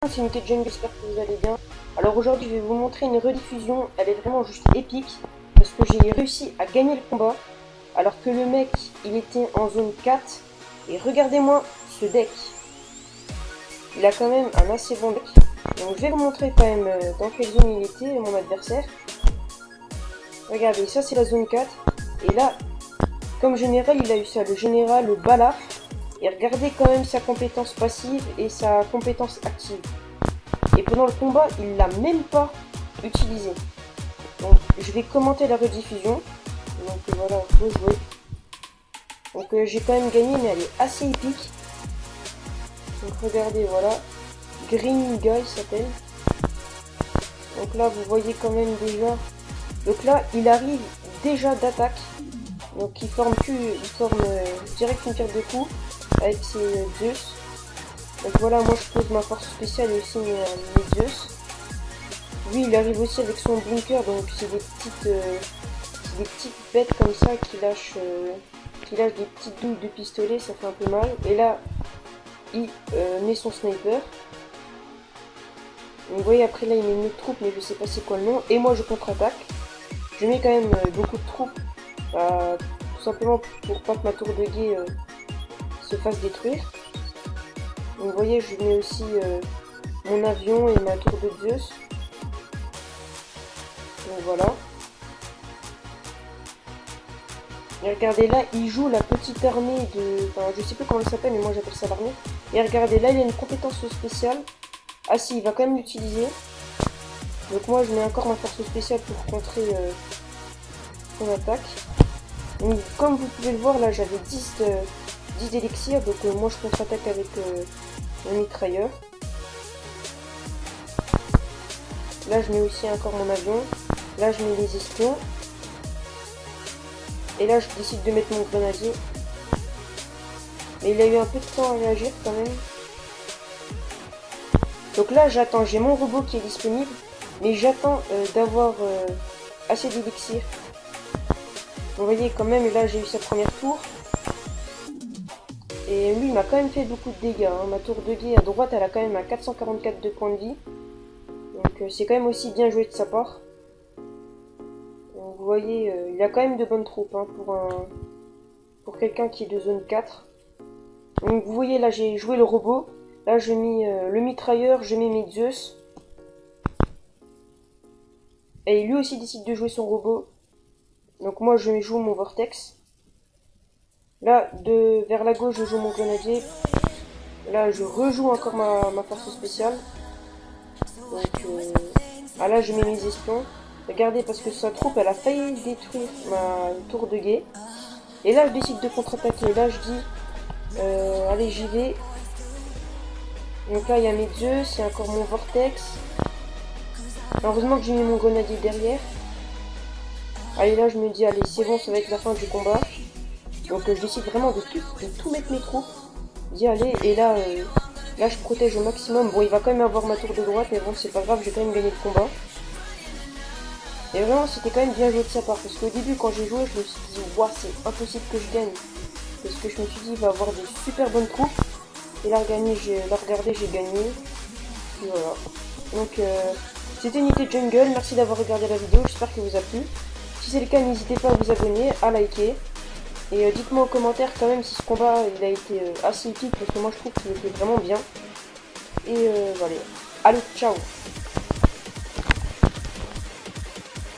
C'est Unité de Jungle, j'espère que vous allez bien. Alors aujourd'hui je vais vous montrer une rediffusion, elle est vraiment juste épique parce que j'ai réussi à gagner le combat alors que le mec il était en zone 4 et regardez-moi ce deck. Il a quand même un assez bon deck. Donc je vais vous montrer quand même dans quelle zone il était mon adversaire. Regardez, ça c'est la zone 4 et là comme général il a eu ça, le général, le balaf. Et regardez quand même sa compétence passive et sa compétence active. Et pendant le combat, il l'a même pas utilisé. Donc je vais commenter la rediffusion. Donc voilà, faut jouer. Donc j'ai quand même gagné, mais elle est assez épique. Donc regardez, voilà. Green Guy s'appelle. Donc là, vous voyez quand même déjà. Donc là, il arrive déjà d'attaque. Donc il forme direct une pierre de coups avec ses Zeus. Donc voilà, moi je pose ma force spéciale et aussi mes Zeus. Lui il arrive aussi avec son bunker, donc c'est des petites bêtes comme ça qui lâchent des petites douilles de pistolet, ça fait un peu mal. Et là, il met son sniper. Donc, vous voyez, après là il met une autre troupe, mais je sais pas c'est quoi le nom. Et moi je contre-attaque. Je mets quand même beaucoup de troupes, tout simplement pour pas que ma tour de guet se fasse détruire. Donc vous voyez, je mets aussi mon avion et ma tour de Zeus. Donc voilà. Et regardez là, il joue la petite armée de... Enfin, je sais plus comment elle s'appelle, mais moi j'appelle ça l'armée. Et regardez, là il a une compétence spéciale. Ah si, il va quand même l'utiliser. Donc moi je mets encore ma force spéciale pour contrer son attaque. Donc comme vous pouvez le voir, là j'avais 10 d'élixirs. Donc moi je contre-attaque avec mon mitrailleur. Là je mets aussi encore mon avion. Là je mets les espions. Et là je décide de mettre mon grenadier. Mais il a eu un peu de temps à réagir quand même. Donc là j'attends, j'ai mon robot qui est disponible. Mais j'attends d'avoir assez d'élixir. Vous voyez quand même, là j'ai eu sa première tour. Et lui il m'a quand même fait beaucoup de dégâts. Hein. Ma tour de guet à droite elle a quand même à 444 de points de vie. Donc c'est quand même aussi bien joué de sa part. Donc, vous voyez, il a quand même de bonnes troupes hein, pour quelqu'un qui est de zone 4. Donc vous voyez là j'ai joué le robot. Là j'ai mis le mitrailleur, je mets mes Zeus. Et lui aussi décide de jouer son robot. Donc moi je joue mon vortex. Là vers la gauche je joue mon grenadier. Là je rejoue encore ma force spéciale. Donc là je mets mes espions. Regardez parce que sa troupe elle a failli détruire ma tour de guet. Et là je décide de contre-attaquer. Là je dis allez j'y vais. Donc là il y a mes Zeus, il y a encore mon vortex. Heureusement que j'ai mis mon grenadier derrière. Allez là je me dis allez c'est bon, ça va être la fin du combat. Donc je décide vraiment de tout mettre mes troupes. Je dis allez et là je protège au maximum. Bon il va quand même avoir ma tour de droite mais bon c'est pas grave, j'ai quand même gagné le combat. Et vraiment c'était quand même bien joué de sa part parce qu'au début quand j'ai joué je me suis dit waouh c'est impossible que je gagne. Parce que je me suis dit il va avoir des super bonnes troupes. Et là regardez j'ai gagné. Et voilà. Donc c'était Unité de Jungle, merci d'avoir regardé la vidéo, j'espère qu'elle vous a plu. Si c'est le cas, n'hésitez pas à vous abonner, à liker. Et dites-moi en commentaire quand même si ce combat il a été assez épique, parce que moi je trouve qu'il était vraiment bien. Et voilà. Allez, ciao!